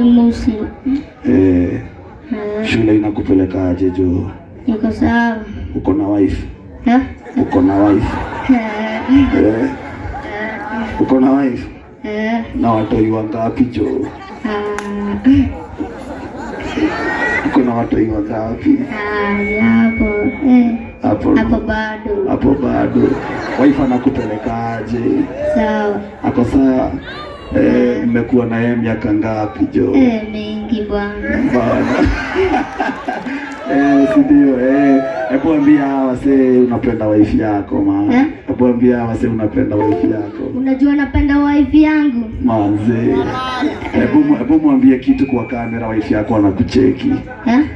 Musi. Shule inakupelekaje jo? Niko sawa. Uko na wife? Uko na wife? Uko na wife? Na watoi wangapi jo? Uko na watoi wangapi? Hapo bado. Hapo bado. Wife anakupelekaje? Sawa. Ako sawa. Mmekuwa na yeye miaka ngapi jo? Mingi bwana. Sindio, hebu ambia wasee unapenda wife yako ma. Hebu ambia wasee unapenda wife yako. Unajua napenda wife yangu? Manze. Hebu mwambie kitu kwa kamera, wife yako anakucheki.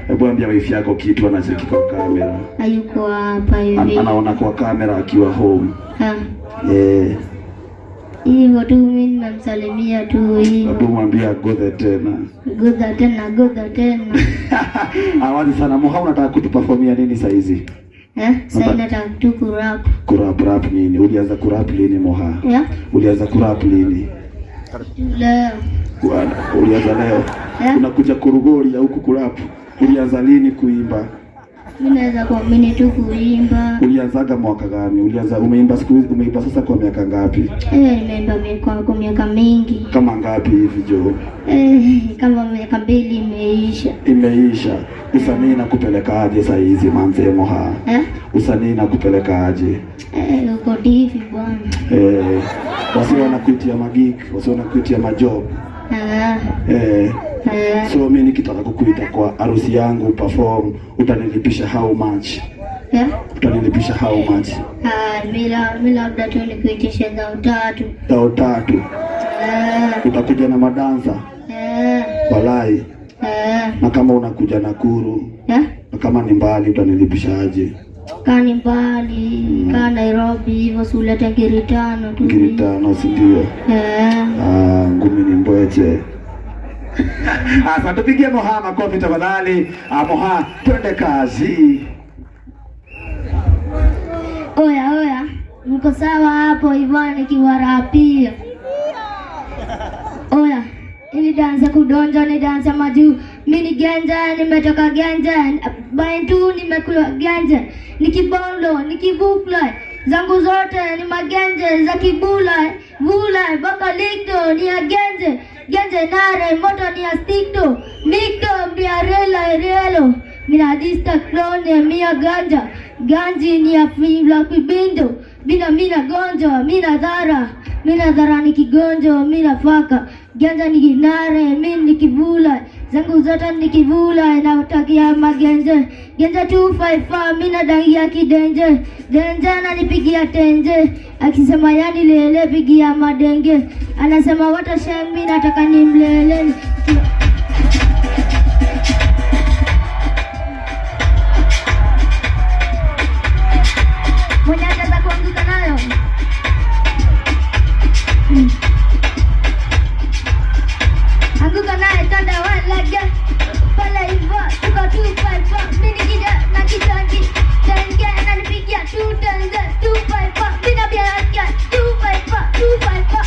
Hebu ambia wife yako kitu, anacheki kwa kamera. Hayuko hapa hivi. Anaona kwa kamera akiwa home. Hivyo tu mimi namsalimia tu hivyo. Hebu mwambie agodhe tena. Godha tena. Awali sana. Moha, unataka kutuperformia nini saa hizi? Sasa nataka tu kurap. Kurap nini? Ulianza kurap lini Moha? Ulianza kurap lini? Leo. Bwana, ulianza leo? Unakuja Kurugori au kurap? Ulianza lini kuimba? Mimi naweza kuamini tu kuimba. Ulianzaga mwaka gani? Umeimba siku hizi, umeimba sasa kwa miaka ngapi? Nimeimba kwa miaka mingi. Kama ngapi hivi jo? Kama miaka 2 imeisha. Imeisha. Usanii nakupelekaje saa hizi manze Moha? Usanii nakupelekaje? Uko divi bwana. Wasi wanakuitia magik, wasi wanakuitia majob. So mimi nikitaka kukuita kwa harusi yangu perform, utanilipisha how much? Utanilipisha how much? Mimi labda tu nikuitishe dao tatu. Utakuja na madansa? Walai. Na kama unakuja Nakuru? Na kama ni mbali utanilipisha aje? Kani mbali, ka Nairobi hivyo suleta Giritano tu. Giritano si ndio? Ngumi ni mbweche. Asante, tupigie Moha makofi tafadhali. Moha, twende kazi. Oya, mko sawa hapo hivyo nikiwarapia? Oya, ili dansa kudonja ni dansa maju. Mimi genja, nimetoka genja. Baintu nimekula genja. Nikibondo, nikivukla. Zangu zote ni magenje za kibula. Vula, baka likdo ni ya genje. Genje nare, moto ni ya stikdo. Mikdo, mia relo. Mina dista klone, mia ganja. Ganji ni ya fibla kubindo. Mina gonjo, mina dhara nikigonjo, mina faka. Ganja nikinare, mimi nikivula. Zangu zote nikivula, inatakia magenje. Genja 254, mina dangia kidenje. Denje ananipigia tenje. Akisema yani lele pigia madenge. Anasema watashem, mimi nataka nimlele. Mwenye anataka kuanguka nayo. Anguka naye tada walaga. Pala hivyo, tuko 254. Mimi nikija na kitangi. Tenge ananipigia 254. Mimi nabiaga 254.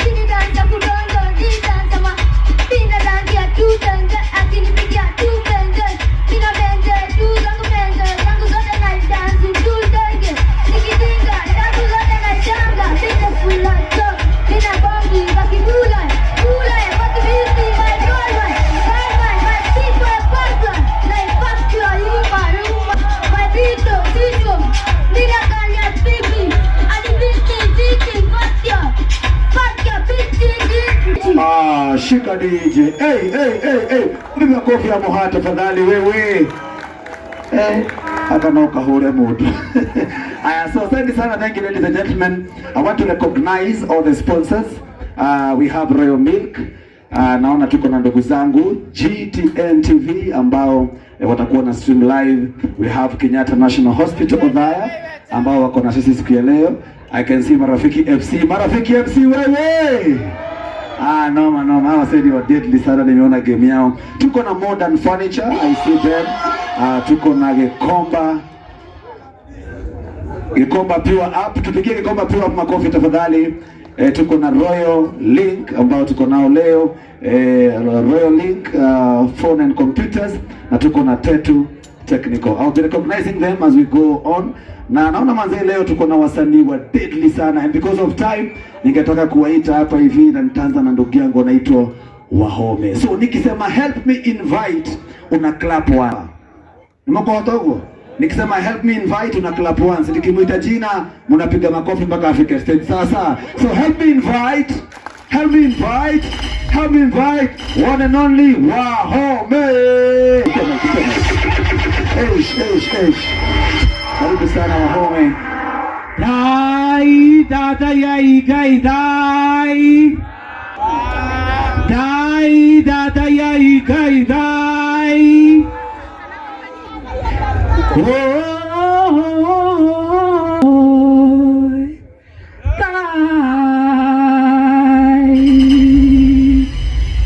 Mimi danza kudondo, danza ma. Mimi dangia 254. Akinipigia 254. Mimi benje 254. Zangu zote na danzu 254. Nikidinga, zangu zote na changa. Mimi fula so. Mimi bongi bakibula. Fula ya bakibisi my boy. My people pasta. Like fuck you ruma. My people. Mira kalia pipi. Ani pipi fuck you. Fuck you pipi. Shika DJ. Hey. Piga kofi ya Moha tafadhali wewe. Hata na ukahore moto. So thank you sana, thank you ladies and gentlemen. I want to recognize all the sponsors. We have Royal Milk. Naona tuko na ndugu zangu GTN TV ambao watakuwa na stream live. We have Kenyatta National Hospital Othaya ambao wako na sisi siku ya leo. I can see Marafiki FC wewe. No, hawa saidi wa deadly sana, nimeona game yao. Tuko na Modern Furniture, I see them. Tuko na Gikomba Pure Up. Tupigie Gikomba Pure Up makofi tafadhali. tuko na Royal Link ambao tuko nao leo, Royal Link phone and computers, na tuko na Tetu Technical. I'll be recognizing them as we go on. Na naona manze leo tuko na wasanii wa deadly sana, and because of time ningetaka kuwaita hapa hivi, na nitaanza na ndugu yangu anaitwa Wahome. So nikisema help me invite, una clap one. Nimekuwa togo. Nikisema help me invite, una clap once. Nikimuita jina mnapiga makofi mpaka afike stage. Sasa so help me invite, help me invite, help me invite one and only Wahome. Karibu sana Wahome. Dai dada yai gai dai, dai dada yai gai dai. Oh, dai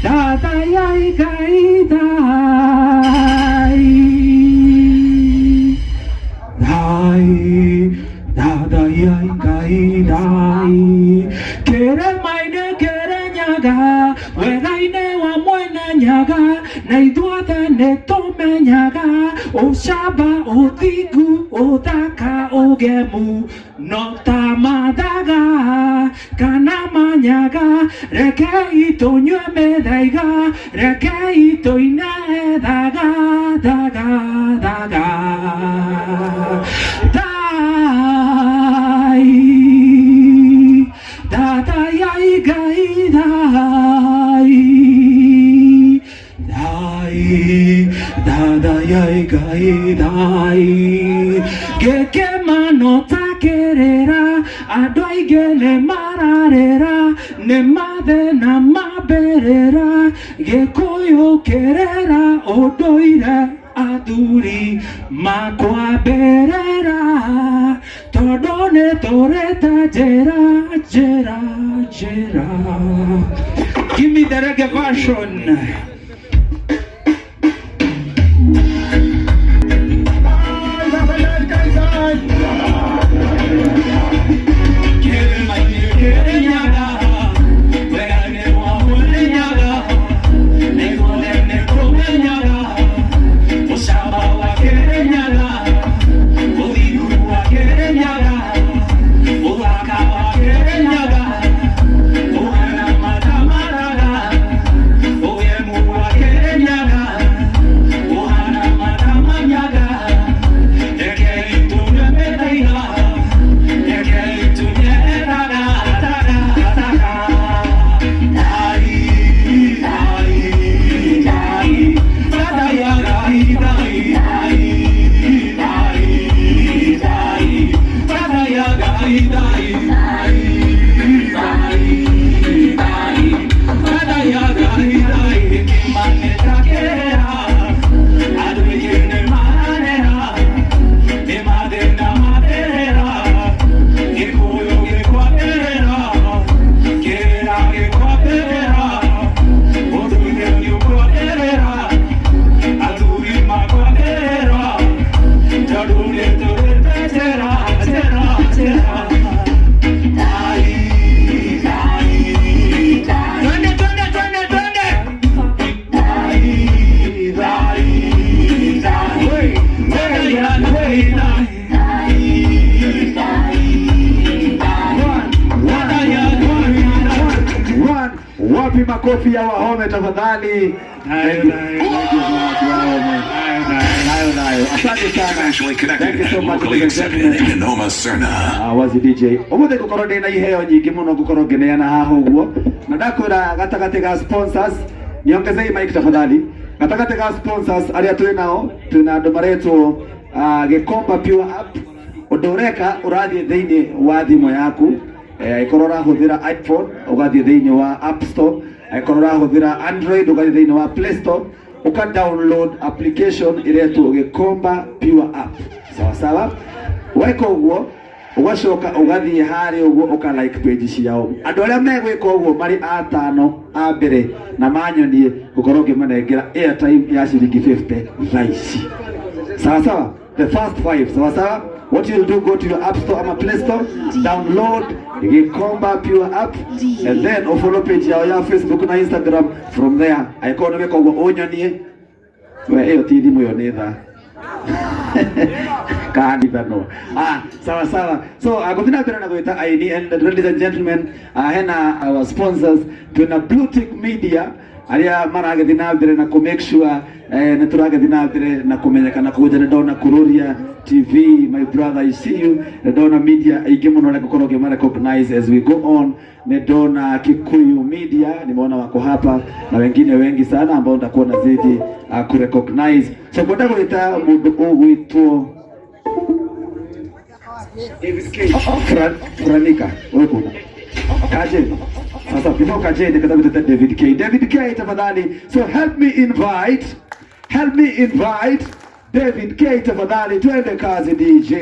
dada yai gai dai, dai dada yai gai dai. Kere maine kere nyaga, wegaine wa mwena nyaga, naidwada ne tome nyaga. O shaba o digu o daka o gemu, no tamadaga kanama nyaga. Reke ito nyume daiga, reke ito ine daga daga daga. Dai dada yai gai dai, dai dada yai gai dai. Geke mano takerera, adoi gene mararera, ne made na maberera. Gekoyo kerera odoira aduri makwa berera. Todone toreta jera jera jera. Give me the reggae version. Wapi makofi ya Wahome tafadhali. Asante sana. Thank you so much wazi DJ. Umude gukorode na iheo nyingi muno gukorogene na haho guo. Nadakwira gatagate ga sponsors niongezei mic tafadhali. Gatagate ga sponsors aria tuli nao tuna andu maretwo Gikomba Pure App. Udoreka urathie thiini wa thimu yaku. Ikorora huthira iPhone ugathie thiini wa App Store, ikorora huthira Android ugathie thiini wa Play Store, uka download application iretwo Gikomba Pure App. Sawa sawa. Weka uguo ugacoka ugathie hari uguo uka like page ciao. Andu aria megwika uguo mari atano a mbere na manyonie gukorwo ngimanengera airtime ya ciringi 50 thaici. Sawa sawa. the first 5. Sawa. What you'll do, go to your app store ama play store, download Gikomba Pure app, and then follow page ya Facebook na Instagram. From there I call me ko onyonie we eyo tidi moyo netha kandi bano sawa. So agothina tena na goita ID, and ladies and gentlemen, hena our sponsors tuna Blue Tick Media aria marage dinabire na ku make sure na turage dinabire na kumenyekana kuja na Dona Kururia TV. My brother, I see you. Na Dona Media igimuno na kokoroge mara recognize as we go on. Na Dona Kikuyu Media nimeona wako hapa na wengine wengi sana ambao nitakuwa nazidi ku recognize. So kwenda kuleta mudu uitwo David K. Franika wewe kuna kaje sasa before kaje nikataka David K. David K tafadhali. So help me invite David K tafadhali, twende kazi DJ.